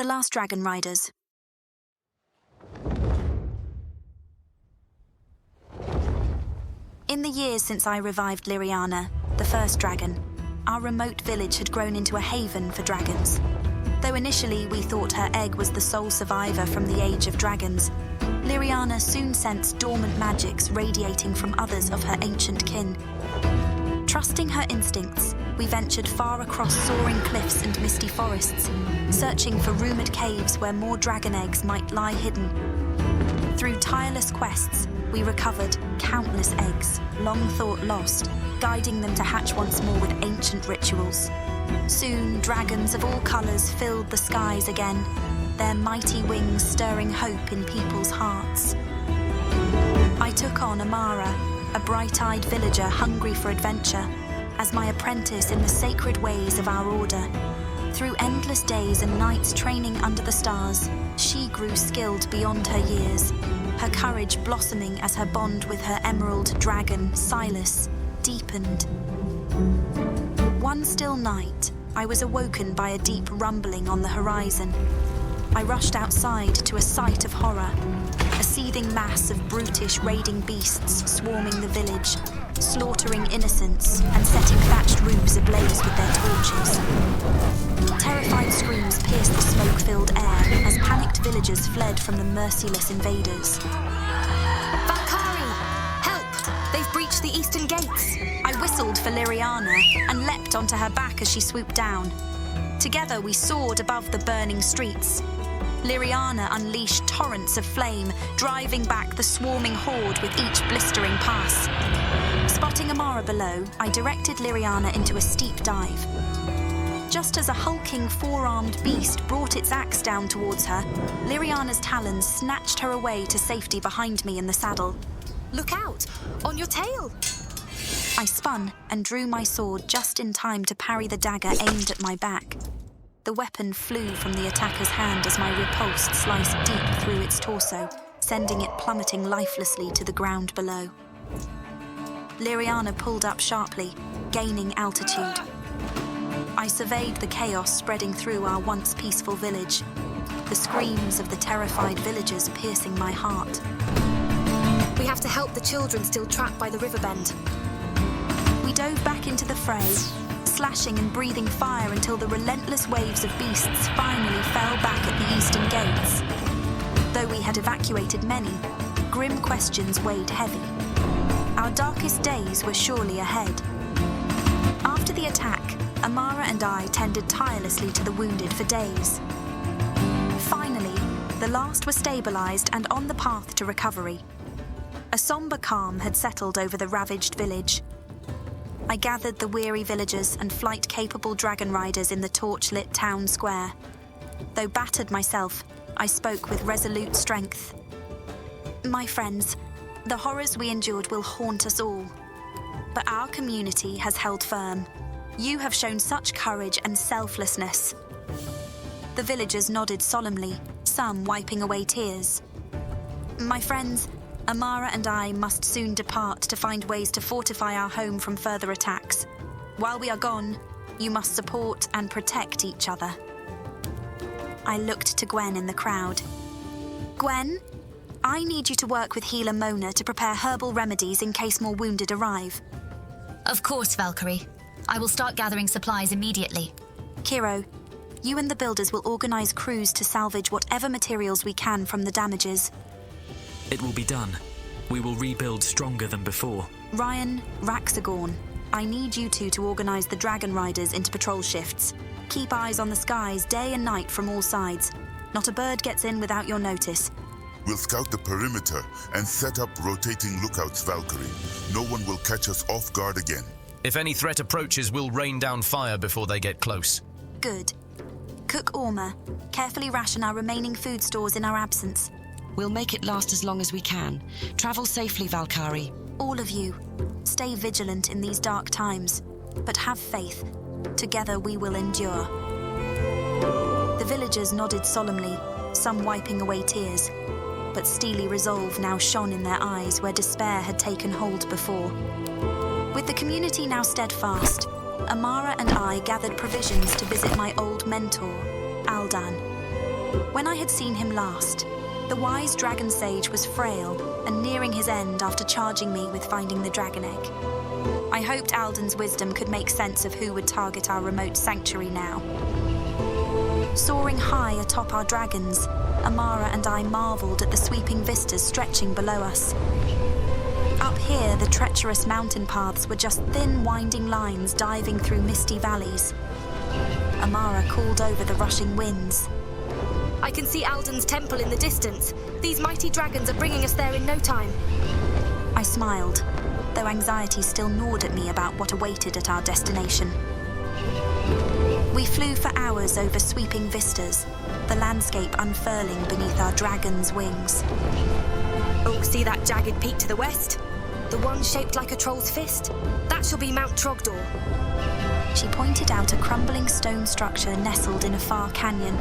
The last Dragonriders. In the years since I revived Liriana, the first dragon, our remote village had grown into a haven for dragons. Though initially we thought her egg was the sole survivor from the age of dragons, Liriana soon sensed dormant magics radiating from others of her ancient kin. Trusting her instincts, we ventured far across soaring cliffs and misty forests, searching for rumored caves where more dragon eggs might lie hidden. Through tireless quests, we recovered countless eggs, long thought lost, guiding them to hatch once more with ancient rituals. Soon, dragons of all colours filled the skies again, their mighty wings stirring hope in people's hearts. I took on Amara, a bright-eyed villager hungry for adventure, as my apprentice in the sacred ways of our order. Through endless days and nights training under the stars, she grew skilled beyond her years, her courage blossoming as her bond with her emerald dragon, Silas, deepened. One still night, I was awoken by a deep rumbling on the horizon. I rushed outside to a sight of horror, a seething mass of brutish raiding beasts swarming the village, slaughtering innocents and setting thatched roofs ablaze with their torches. Terrified screams pierced the smoke-filled air as panicked villagers fled from the merciless invaders. Valkarie! Help! They've breached the eastern gates! I whistled for Liriana and leapt onto her back as she swooped down. Together we soared above the burning streets. Liriana unleashed torrents of flame, driving back the swarming horde with each blistering pass. Spotting Amara below, I directed Liriana into a steep dive. Just as a hulking four-armed beast brought its axe down towards her, Liriana's talons snatched her away to safety behind me in the saddle. Look out! On your tail! I spun and drew my sword just in time to parry the dagger aimed at my back. The weapon flew from the attacker's hand as my repulse sliced deep through its torso, sending it plummeting lifelessly to the ground below. Liriana pulled up sharply, gaining altitude. I surveyed the chaos spreading through our once peaceful village, the screams of the terrified villagers piercing my heart. We have to help the children still trapped by the riverbend. We dove back into the fray, slashing and breathing fire until the relentless waves of beasts finally fell back at the eastern gates. Though we had evacuated many, grim questions weighed heavy. Our darkest days were surely ahead. After the attack, Amara and I tended tirelessly to the wounded for days. Finally, the last were stabilized and on the path to recovery. A somber calm had settled over the ravaged village. I gathered the weary villagers and flight-capable Dragonriders in the torch-lit town square. Though battered myself, I spoke with resolute strength. My friends, the horrors we endured will haunt us all. But our community has held firm. You have shown such courage and selflessness. The villagers nodded solemnly, some wiping away tears. My friends, Amara and I must soon depart to find ways to fortify our home from further attacks. While we are gone, you must support and protect each other. I looked to Gwen in the crowd. Gwen, I need you to work with healer Mona to prepare herbal remedies in case more wounded arrive. Of course, Valkarie. I will start gathering supplies immediately. Kiro, you and the builders will organize crews to salvage whatever materials we can from the damages. It will be done. We will rebuild stronger than before. Ryan, Raxagorn, I need you two to organize the Dragonriders into patrol shifts. Keep eyes on the skies day and night from all sides. Not a bird gets in without your notice. We'll scout the perimeter and set up rotating lookouts, Valkarie. No one will catch us off guard again. If any threat approaches, we'll rain down fire before they get close. Good. Cook Orma. Carefully ration our remaining food stores in our absence. We'll make it last as long as we can. Travel safely, Valkarie. All of you, stay vigilant in these dark times, but have faith. Together we will endure. The villagers nodded solemnly, some wiping away tears, but steely resolve now shone in their eyes where despair had taken hold before. With the community now steadfast, Amara and I gathered provisions to visit my old mentor, Aldan. When I had seen him last, the wise dragon sage was frail and nearing his end after charging me with finding the dragon egg. I hoped Alden's wisdom could make sense of who would target our remote sanctuary now. Soaring high atop our dragons, Amara and I marveled at the sweeping vistas stretching below us. Up here, the treacherous mountain paths were just thin, winding lines diving through misty valleys. Amara called over the rushing winds. I can see Alden's temple in the distance. These mighty dragons are bringing us there in no time. I smiled, though anxiety still gnawed at me about what awaited at our destination. We flew for hours over sweeping vistas, the landscape unfurling beneath our dragon's wings. Oh, see that jagged peak to the west? The one shaped like a troll's fist? That shall be Mount Trogdor. She pointed out a crumbling stone structure nestled in a far canyon.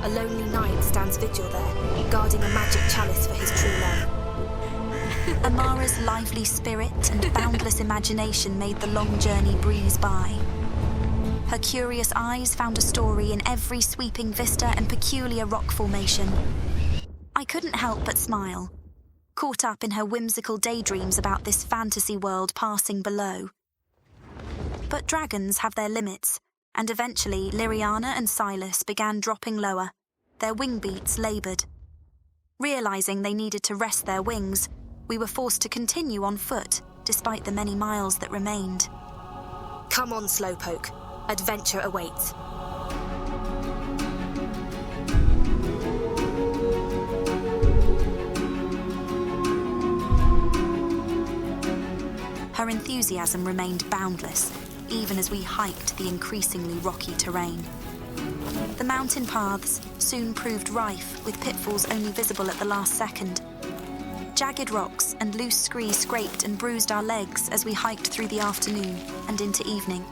A lonely knight stands vigil there, guarding a magic chalice for his true love. Amara's lively spirit and boundless imagination made the long journey breeze by. Her curious eyes found a story in every sweeping vista and peculiar rock formation. I couldn't help but smile, caught up in her whimsical daydreams about this fantasy world passing below. But dragons have their limits, and eventually Liriana and Silas began dropping lower, their wing beats laboured. Realising they needed to rest their wings, we were forced to continue on foot, despite the many miles that remained. Come on, Slowpoke. Adventure awaits. Her enthusiasm remained boundless, even as we hiked the increasingly rocky terrain. The mountain paths soon proved rife with pitfalls only visible at the last second. Jagged rocks and loose scree scraped and bruised our legs as we hiked through the afternoon and into evening.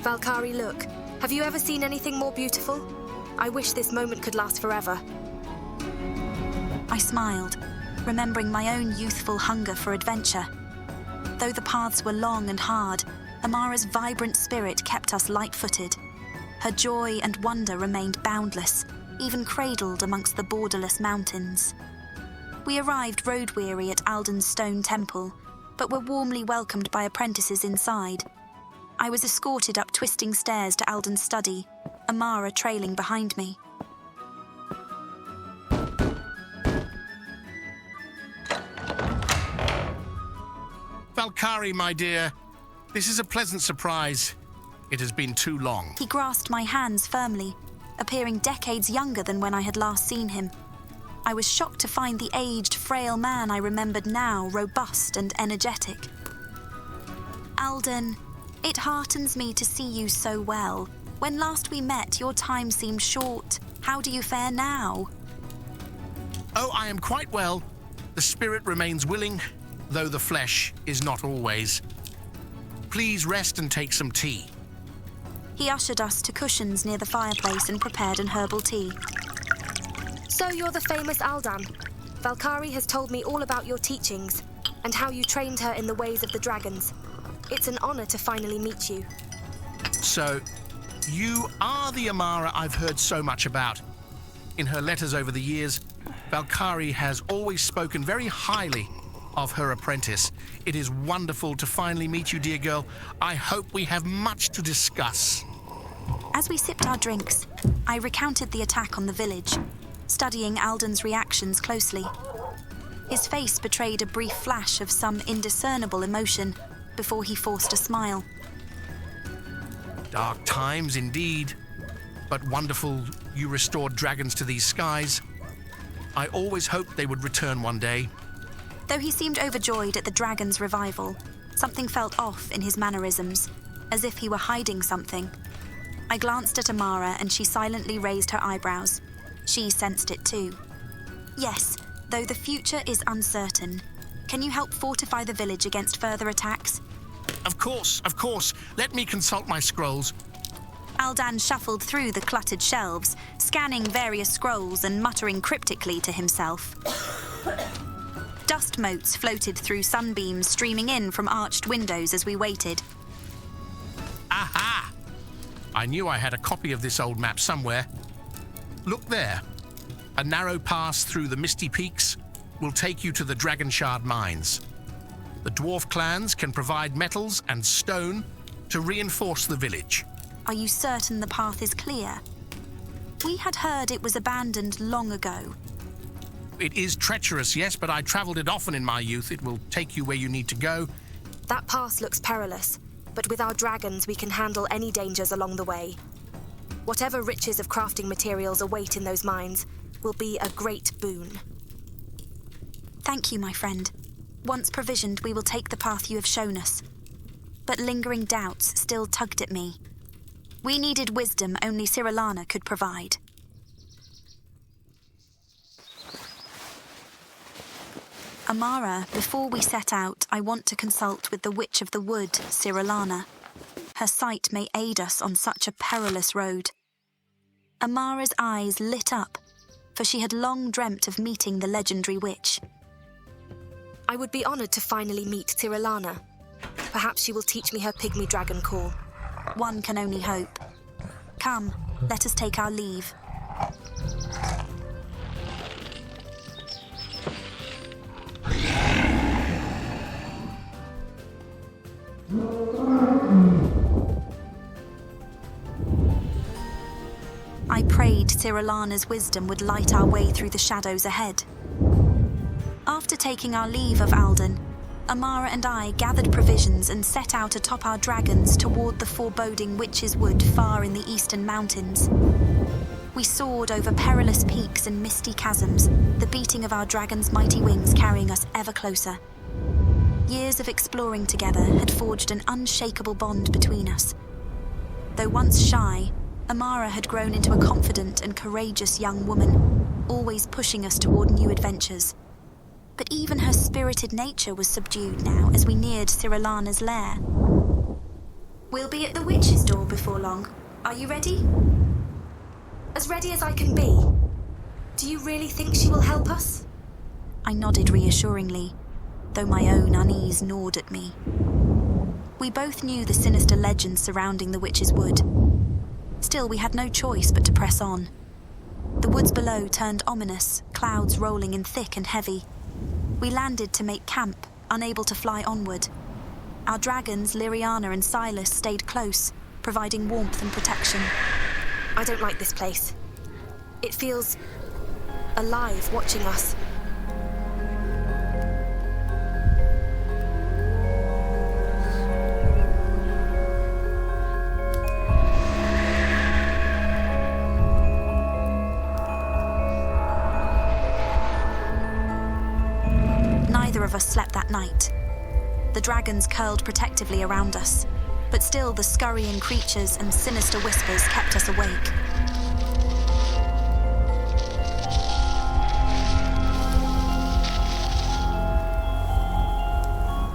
Valkarie, look. Have you ever seen anything more beautiful? I wish this moment could last forever. I smiled, remembering my own youthful hunger for adventure. Though the paths were long and hard, Amara's vibrant spirit kept us light-footed. Her joy and wonder remained boundless, even cradled amongst the borderless mountains. We arrived road-weary at Alden's stone temple, but were warmly welcomed by apprentices inside. I was escorted up twisting stairs to Alden's study, Amara trailing behind me. Valkarie, my dear, this is a pleasant surprise. It has been too long. He grasped my hands firmly, appearing decades younger than when I had last seen him. I was shocked to find the aged, frail man I remembered now robust and energetic. Alden, it heartens me to see you so well. When last we met, your time seemed short. How do you fare now? Oh, I am quite well. The spirit remains willing, though the flesh is not always. Please rest and take some tea. He ushered us to cushions near the fireplace and prepared an herbal tea. So you're the famous Aldan. Valkarie has told me all about your teachings and how you trained her in the ways of the dragons. It's an honor to finally meet you. So, you are the Amara I've heard so much about. In her letters over the years, Valkarie has always spoken very highly of her apprentice. It is wonderful to finally meet you, dear girl. I hope we have much to discuss. As we sipped our drinks, I recounted the attack on the village, studying Alden's reactions closely. His face betrayed a brief flash of some indiscernible emotion before he forced a smile. Dark times indeed, but wonderful you restored dragons to these skies. I always hoped they would return one day. Though he seemed overjoyed at the dragon's revival, something felt off in his mannerisms, as if he were hiding something. I glanced at Amara and she silently raised her eyebrows. She sensed it too. Yes, though the future is uncertain. Can you help fortify the village against further attacks? Of course, of course. Let me consult my scrolls. Aldan shuffled through the cluttered shelves, scanning various scrolls and muttering cryptically to himself. Dust motes floated through sunbeams streaming in from arched windows as we waited. Aha! I knew I had a copy of this old map somewhere. Look there. A narrow pass through the misty peaks will take you to the Dragonshard mines. The dwarf clans can provide metals and stone to reinforce the village. Are you certain the path is clear? We had heard it was abandoned long ago. It is treacherous, yes, but I travelled it often in my youth. It will take you where you need to go. That pass looks perilous, but with our dragons we can handle any dangers along the way. Whatever riches of crafting materials await in those mines will be a great boon. Thank you, my friend. Once provisioned, we will take the path you have shown us. But lingering doubts still tugged at me. We needed wisdom only Cirilana could provide. Amara, before we set out, I want to consult with the Witch of the Wood, Cirilana. Her sight may aid us on such a perilous road. Amara's eyes lit up, for she had long dreamt of meeting the legendary witch. I would be honored to finally meet Cirilana. Perhaps she will teach me her pygmy dragon call. One can only hope. Come, let us take our leave. I prayed Cirilana's wisdom would light our way through the shadows ahead. After taking our leave of Alden, Amara and I gathered provisions and set out atop our dragons toward the foreboding Witch's Wood far in the eastern mountains. We soared over perilous peaks and misty chasms, the beating of our dragons' mighty wings carrying us ever closer. Years of exploring together had forged an unshakable bond between us. Though once shy, Amara had grown into a confident and courageous young woman, always pushing us toward new adventures. But even her spirited nature was subdued now as we neared Cirilana's lair. We'll be at the witch's door before long. Are you ready? As ready as I can be. Do you really think she will help us? I nodded reassuringly, though my own unease gnawed at me. We both knew the sinister legends surrounding the Witch's Wood. Still, we had no choice but to press on. The woods below turned ominous, clouds rolling in thick and heavy. We landed to make camp, unable to fly onward. Our dragons, Liriana and Silas, stayed close, providing warmth and protection. I don't like this place. It feels alive watching us. Neither of us slept that night. The dragons curled protectively around us, but still the scurrying creatures and sinister whispers kept us awake.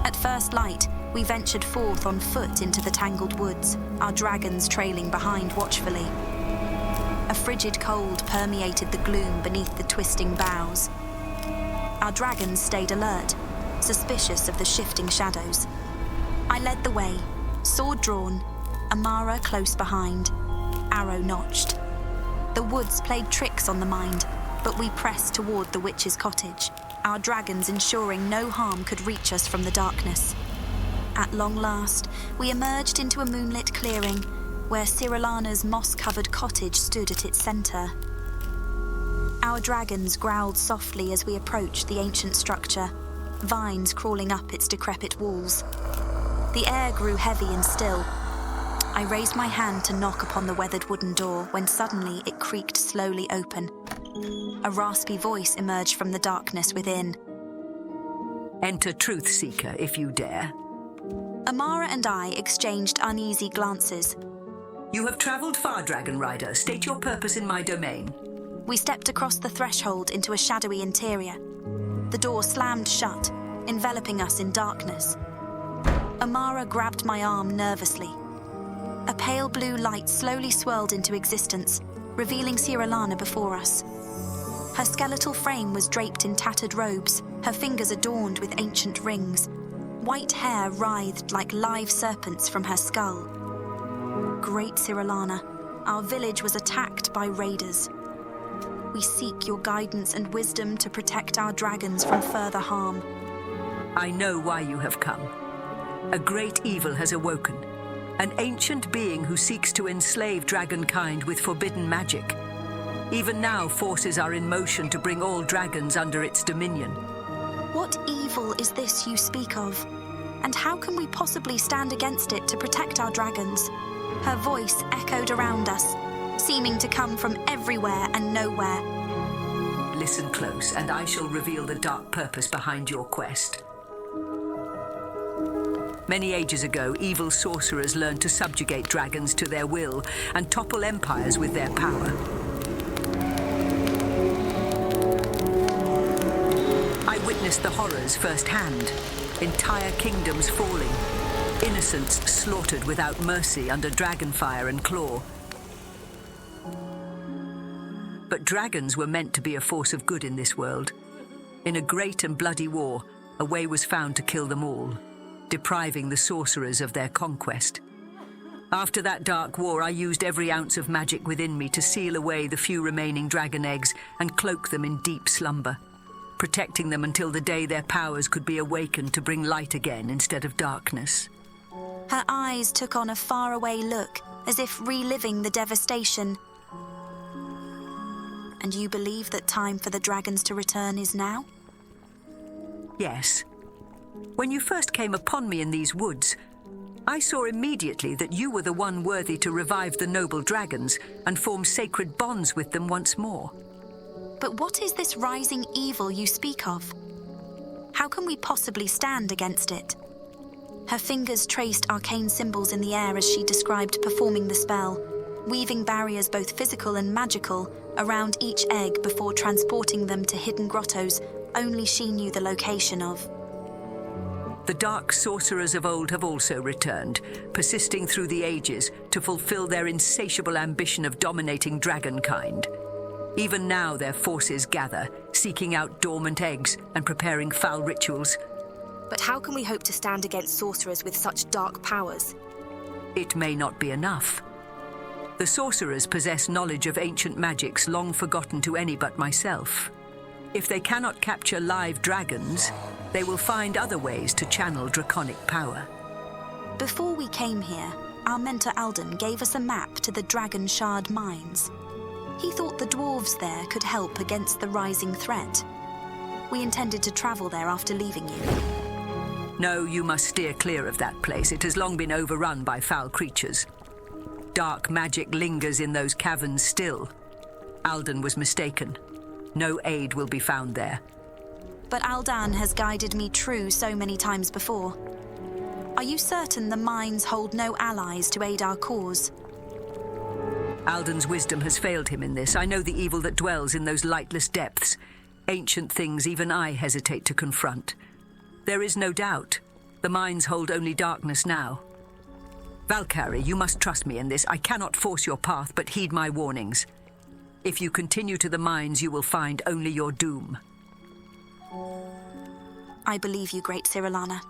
At first light, we ventured forth on foot into the tangled woods, our dragons trailing behind watchfully. A frigid cold permeated the gloom beneath the twisting boughs. Our dragons stayed alert, suspicious of the shifting shadows. I led the way, sword drawn, Amara close behind, arrow notched. The woods played tricks on the mind, but we pressed toward the witch's cottage, our dragons ensuring no harm could reach us from the darkness. At long last, we emerged into a moonlit clearing, where Cirilana's moss-covered cottage stood at its center. Our dragons growled softly as we approached the ancient structure, vines crawling up its decrepit walls. The air grew heavy and still. I raised my hand to knock upon the weathered wooden door when suddenly it creaked slowly open. A raspy voice emerged from the darkness within. Enter Truth Seeker if you dare. Amara and I exchanged uneasy glances. You have travelled far, Dragonrider. State your purpose in my domain. We stepped across the threshold into a shadowy interior. The door slammed shut, enveloping us in darkness. Amara grabbed my arm nervously. A pale blue light slowly swirled into existence, revealing Cirilana before us. Her skeletal frame was draped in tattered robes, her fingers adorned with ancient rings. White hair writhed like live serpents from her skull. Great Cirilana, our village was attacked by raiders. We seek your guidance and wisdom to protect our dragons from further harm. I know why you have come. A great evil has awoken. An ancient being who seeks to enslave dragonkind with forbidden magic. Even now, forces are in motion to bring all dragons under its dominion. What evil is this you speak of? And how can we possibly stand against it to protect our dragons? Her voice echoed around us, seeming to come from everywhere and nowhere. Listen close, and I shall reveal the dark purpose behind your quest. Many ages ago, evil sorcerers learned to subjugate dragons to their will and topple empires with their power. I witnessed the horrors firsthand. Entire kingdoms falling. Innocents slaughtered without mercy under dragonfire and claw. But dragons were meant to be a force of good in this world. In a great and bloody war, a way was found to kill them all, depriving the sorcerers of their conquest. After that dark war, I used every ounce of magic within me to seal away the few remaining dragon eggs and cloak them in deep slumber, protecting them until the day their powers could be awakened to bring light again instead of darkness. Her eyes took on a faraway look, as if reliving the devastation. And you believe that time for the dragons to return is now? Yes. When you first came upon me in these woods, I saw immediately that you were the one worthy to revive the noble dragons and form sacred bonds with them once more. But what is this rising evil you speak of? How can we possibly stand against it? Her fingers traced arcane symbols in the air as she described performing the spell, weaving barriers both physical and magical around each egg before transporting them to hidden grottos only she knew the location of. The dark sorcerers of old have also returned, persisting through the ages to fulfill their insatiable ambition of dominating dragonkind. Even now their forces gather, seeking out dormant eggs and preparing foul rituals. But how can we hope to stand against sorcerers with such dark powers? It may not be enough. The sorcerers possess knowledge of ancient magics long forgotten to any but myself. If they cannot capture live dragons, they will find other ways to channel draconic power. Before we came here, our mentor Alden gave us a map to the Dragon Shard mines. He thought the dwarves there could help against the rising threat. We intended to travel there after leaving you. No, you must steer clear of that place. It has long been overrun by foul creatures. Dark magic lingers in those caverns still. Alden was mistaken. No aid will be found there. But Aldan has guided me true so many times before. Are you certain the mines hold no allies to aid our cause? Alden's wisdom has failed him in this. I know the evil that dwells in those lightless depths. Ancient things even I hesitate to confront. There is no doubt. The mines hold only darkness now. Valkarie, you must trust me in this. I cannot force your path, but heed my warnings. If you continue to the mines, you will find only your doom. I believe you, great Cirilana.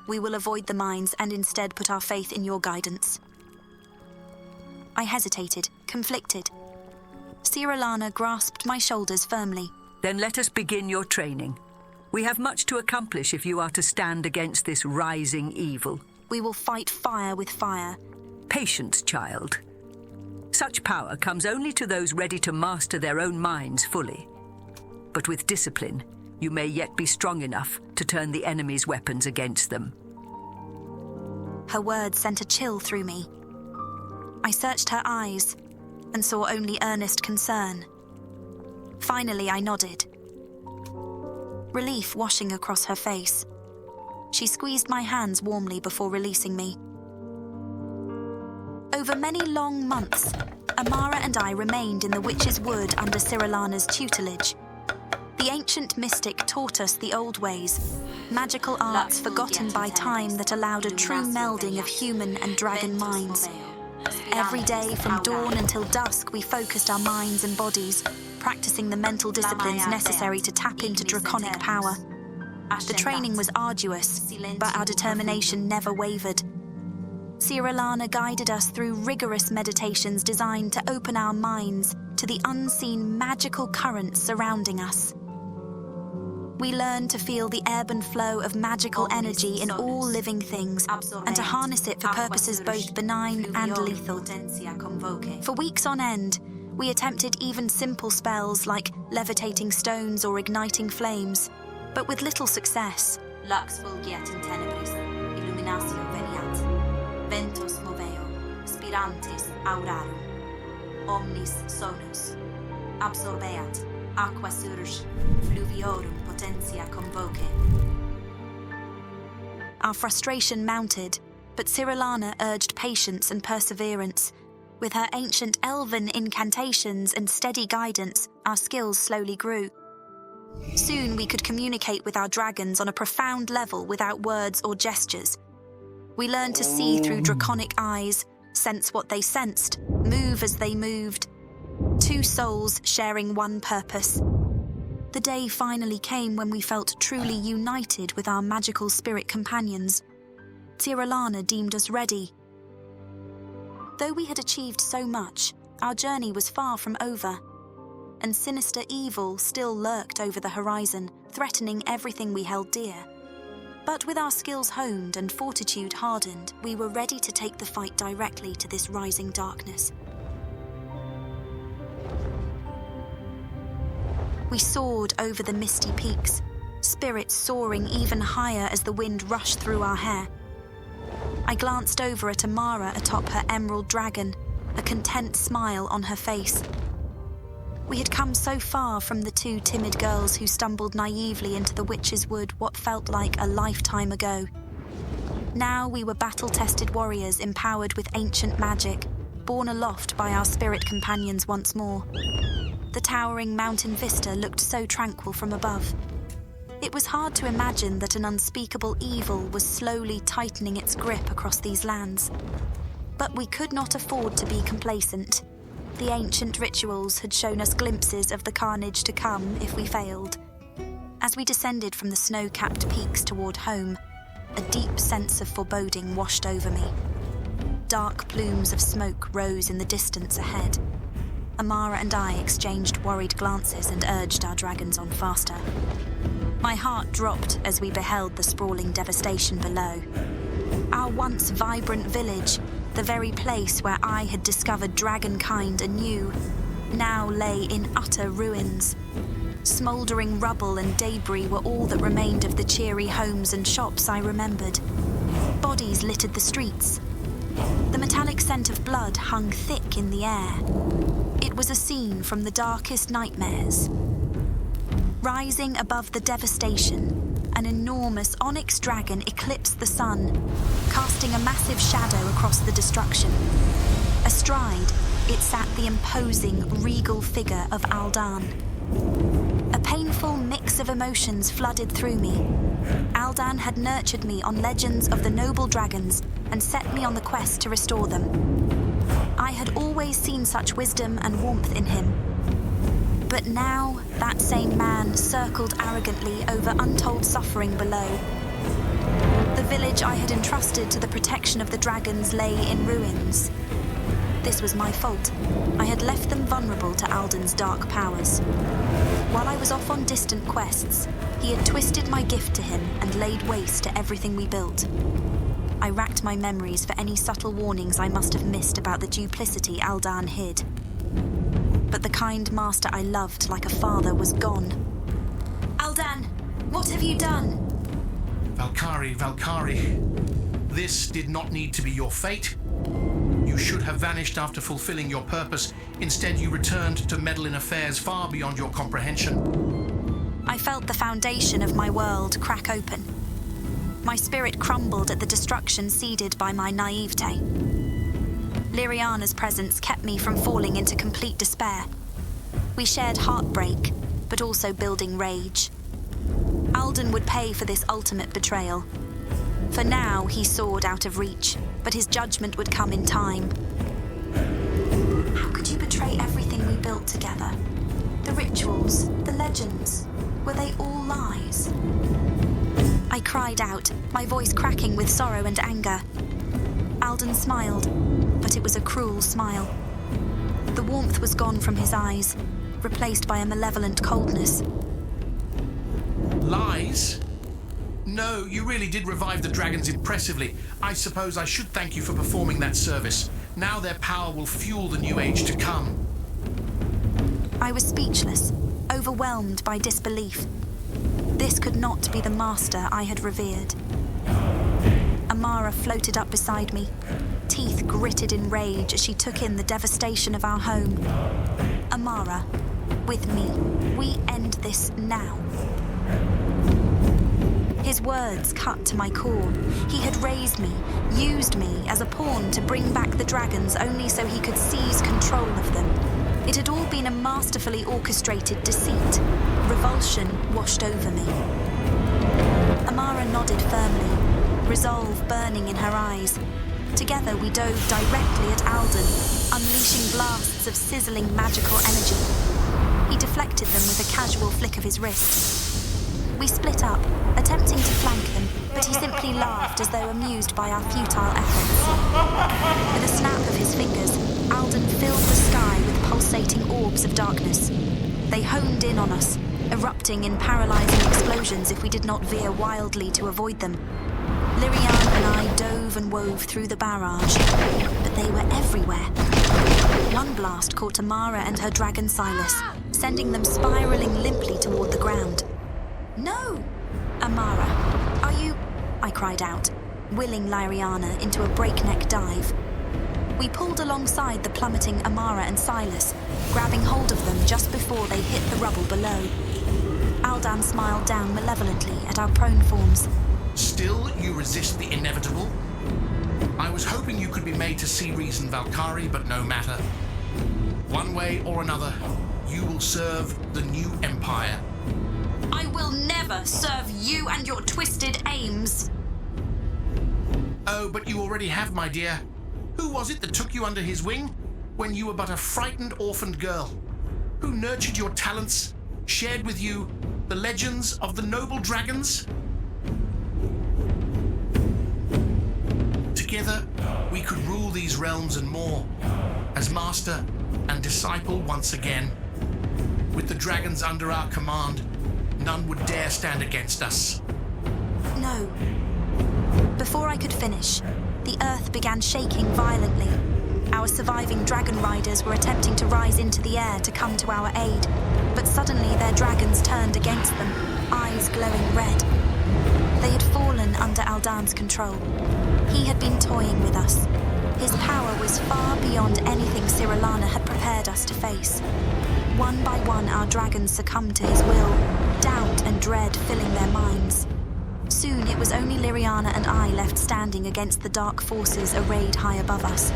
We will avoid the mines and instead put our faith in your guidance. I hesitated, conflicted. Cirilana grasped my shoulders firmly. Then let us begin your training. We have much to accomplish if you are to stand against this rising evil. We will fight fire with fire. Patience, child. Such power comes only to those ready to master their own minds fully. But with discipline, you may yet be strong enough to turn the enemy's weapons against them. Her words sent a chill through me. I searched her eyes and saw only earnest concern. Finally, I nodded. Relief washing across her face. She squeezed my hands warmly before releasing me. Over many long months, Amara and I remained in the Witch's Wood under Cirilana's tutelage. The ancient mystic taught us the old ways, magical arts forgotten by time that allowed a true melding of human and dragon minds. Every day, from dawn until dusk, we focused our minds and bodies, practicing the mental disciplines necessary to tap into draconic power. The training was arduous, but our determination never wavered. Cirilana guided us through rigorous meditations designed to open our minds to the unseen magical currents surrounding us. We learn to feel the ebb and flow of magical energy in all living things, and to harness it for purposes both benign and lethal. For weeks on end, we attempted even simple spells like levitating stones or igniting flames, but with little success. Lux fulgiat in tenebris, illuminatio veniat, ventos moveo, spirantes aurarum, omnis sonus, absorbeat, aqua surge, fluviorum potentia convoke. Our frustration mounted, but Cyrilana urged patience and perseverance. With her ancient elven incantations and steady guidance, our skills slowly grew. Soon we could communicate with our dragons on a profound level without words or gestures. We learned to see through draconic eyes, sense what they sensed, move as they moved. Two souls sharing one purpose. The day finally came when we felt truly united with our magical spirit companions. Cyrilana deemed us ready. Though we had achieved so much, our journey was far from over, and sinister evil still lurked over the horizon, threatening everything we held dear. But with our skills honed and fortitude hardened, we were ready to take the fight directly to this rising darkness. We soared over the misty peaks, spirits soaring even higher as the wind rushed through our hair. I glanced over at Amara atop her emerald dragon, a content smile on her face. We had come so far from the two timid girls who stumbled naively into the Witch's Wood what felt like a lifetime ago. Now we were battle-tested warriors empowered with ancient magic, borne aloft by our spirit companions once more. The towering mountain vista looked so tranquil from above. It was hard to imagine that an unspeakable evil was slowly tightening its grip across these lands. But we could not afford to be complacent. The ancient rituals had shown us glimpses of the carnage to come if we failed. As we descended from the snow-capped peaks toward home, a deep sense of foreboding washed over me. Dark plumes of smoke rose in the distance ahead. Amara and I exchanged worried glances and urged our dragons on faster. My heart dropped as we beheld the sprawling devastation below. Our once vibrant village, the very place where I had discovered dragonkind anew, now lay in utter ruins. Smouldering rubble and debris were all that remained of the cheery homes and shops I remembered. Bodies littered the streets. The metallic scent of blood hung thick in the air. It was a scene from the darkest nightmares. Rising above the devastation, an enormous onyx dragon eclipsed the sun, casting a massive shadow across the destruction. Astride, it sat the imposing, regal figure of Aldan. A painful mix of emotions flooded through me. Aldan had nurtured me on legends of the noble dragons and set me on the quest to restore them. I had always seen such wisdom and warmth in him. But now, that same man circled arrogantly over untold suffering below. The village I had entrusted to the protection of the dragons lay in ruins. This was my fault. I had left them vulnerable to Aldan's dark powers. While I was off on distant quests, he had twisted my gift to him and laid waste to everything we built. I racked my memories for any subtle warnings I must have missed about the duplicity Aldan hid. But the kind master I loved like a father was gone. Aldan, what have you done? Valkarie, this did not need to be your fate. You should have vanished after fulfilling your purpose. Instead, you returned to meddle in affairs far beyond your comprehension. I felt the foundation of my world crack open. My spirit crumbled at the destruction seeded by my naivete. Liriana's presence kept me from falling into complete despair. We shared heartbreak, but also building rage. Aldan would pay for this ultimate betrayal. For now, he soared out of reach, but his judgment would come in time. How could you betray everything we built together? The rituals, the legends, were they all lies? I cried out, my voice cracking with sorrow and anger. Aldan smiled, but it was a cruel smile. The warmth was gone from his eyes, replaced by a malevolent coldness. Lies? No, you really did revive the dragons impressively. I suppose I should thank you for performing that service. Now their power will fuel the new age to come. I was speechless, overwhelmed by disbelief. This could not be the master I had revered. Amara floated up beside me, teeth gritted in rage as she took in the devastation of our home. Amara, with me, we end this now. His words cut to my core. He had raised me, used me as a pawn to bring back the dragons only so he could seize control of them. It had all been a masterfully orchestrated deceit. Revulsion washed over me. Amara nodded firmly, resolve burning in her eyes. Together we dove directly at Alden, unleashing blasts of sizzling magical energy. He deflected them with a casual flick of his wrist. We split up, attempting to flank him, but he simply laughed as though amused by our futile efforts. With a snap of his fingers, Alden filled the sky with pulsating orbs of darkness. They honed in on us, erupting in paralyzing explosions if we did not veer wildly to avoid them. Liriana and I dove and wove through the barrage, but they were everywhere. One blast caught Amara and her dragon Silas, sending them spiraling limply toward the ground. No! Amara, are you... I cried out, willing Liriana into a breakneck dive. We pulled alongside the plummeting Amara and Silas, grabbing hold of them just before they hit the rubble below. Aldan smiled down malevolently at our prone forms. Still, you resist the inevitable? I was hoping you could be made to see reason, Valkarie, but no matter. One way or another, you will serve the new empire. I will never serve you and your twisted aims. Oh, but you already have, my dear. Who was it that took you under his wing when you were but a frightened orphaned girl? Who nurtured your talents, shared with you the legends of the noble dragons? Together, we could rule these realms and more, as master and disciple once again. With the dragons under our command, none would dare stand against us. No. Before I could finish, the earth began shaking violently. Our surviving Dragonriders were attempting to rise into the air to come to our aid, but suddenly their dragons turned against them, eyes glowing red. They had fallen under Aldan's control. He had been toying with us. His power was far beyond anything Cyrilana had prepared us to face. One by one, our dragons succumbed to his will, doubt and dread filling their minds. Soon it was only Liriana and I left standing against the dark forces arrayed high above us.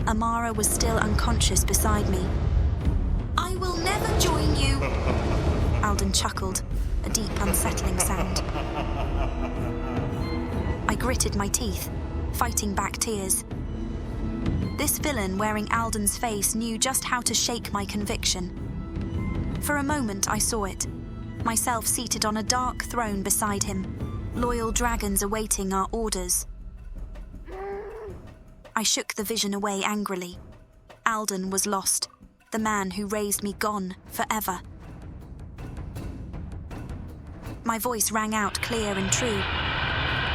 Amara was still unconscious beside me. I will never join you. Alden chuckled, a deep, unsettling sound. I gritted my teeth, fighting back tears. This villain wearing Alden's face knew just how to shake my conviction. For a moment I saw it, myself seated on a dark throne beside him, loyal dragons awaiting our orders. I shook the vision away angrily. Alden was lost, the man who raised me gone forever. My voice rang out clear and true.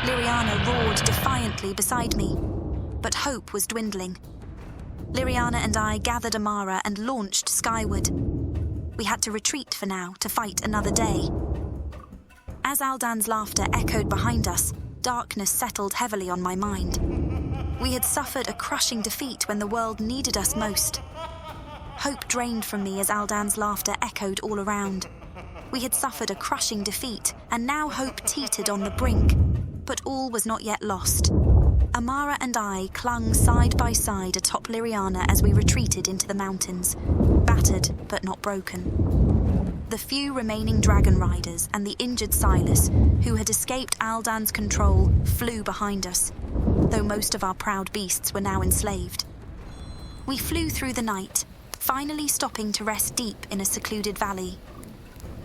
Liriana roared defiantly beside me, but hope was dwindling. Liriana and I gathered Amara and launched skyward. We had to retreat for now to fight another day. As Aldan's laughter echoed behind us, darkness settled heavily on my mind. We had suffered a crushing defeat when the world needed us most. Hope drained from me as Aldan's laughter echoed all around. We had suffered a crushing defeat, and now hope teetered on the brink. But all was not yet lost. Amara and I clung side by side atop Liriana as we retreated into the mountains, battered but not broken. The few remaining Dragonriders and the injured Silas, who had escaped Aldan's control, flew behind us, though most of our proud beasts were now enslaved. We flew through the night, finally stopping to rest deep in a secluded valley.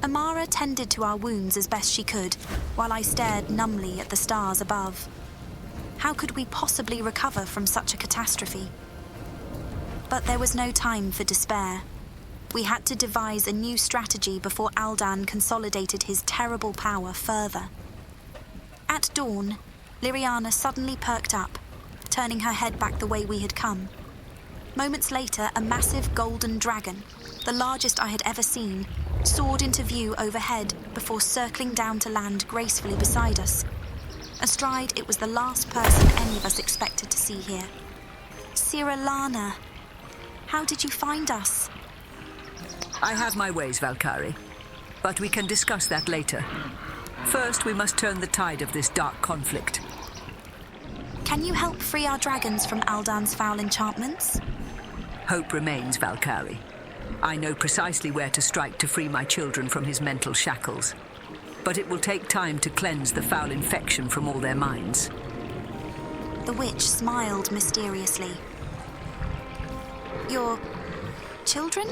Amara tended to our wounds as best she could, while I stared numbly at the stars above. How could we possibly recover from such a catastrophe? But there was no time for despair. We had to devise a new strategy before Aldan consolidated his terrible power further. At dawn, Liriana suddenly perked up, turning her head back the way we had come. Moments later, a massive golden dragon, the largest I had ever seen, soared into view overhead before circling down to land gracefully beside us. Astride, it was the last person any of us expected to see here. Cirillana, how did you find us? I have my ways, Valkarie, but we can discuss that later. First, we must turn the tide of this dark conflict. Can you help free our dragons from Aldan's foul enchantments? Hope remains, Valkarie. I know precisely where to strike to free my children from his mental shackles. But it will take time to cleanse the foul infection from all their minds. The witch smiled mysteriously. Your children?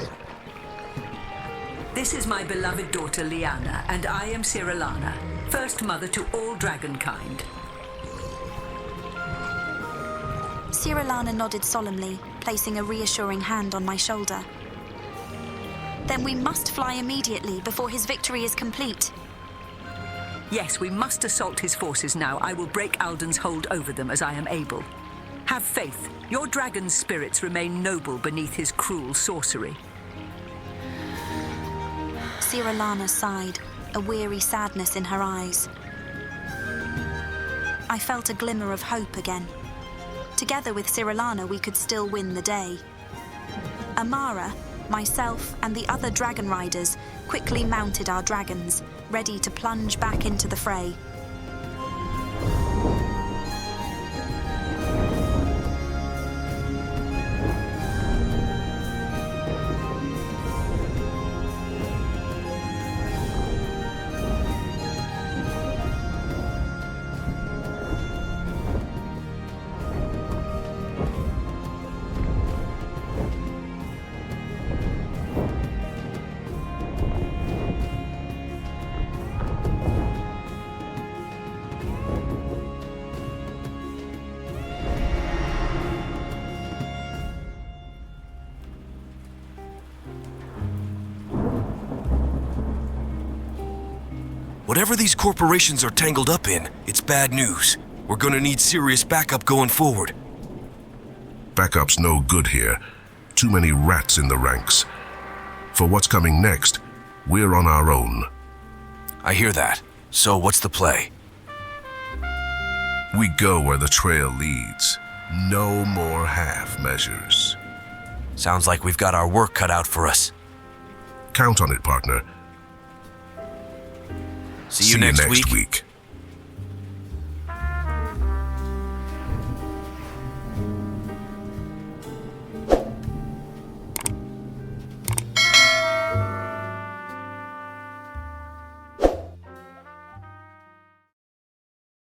This is my beloved daughter, Liana, and I am Cirillana, first mother to all dragonkind. Cirillana nodded solemnly, placing a reassuring hand on my shoulder. Then we must fly immediately before his victory is complete. Yes, we must assault his forces now. I will break Aldan's hold over them as I am able. Have faith. Your dragon's spirits remain noble beneath his cruel sorcery. Cirillana sighed, a weary sadness in her eyes. I felt a glimmer of hope again. Together with Cirillana, we could still win the day. Amara, myself, and the other Dragonriders quickly mounted our dragons, ready to plunge back into the fray. Whatever these corporations are tangled up in, it's bad news. We're gonna need serious backup going forward. Backup's no good here. Too many rats in the ranks. For what's coming next, we're on our own. I hear that. So what's the play? We go where the trail leads. No more half measures. Sounds like we've got our work cut out for us. Count on it, partner. See you next week.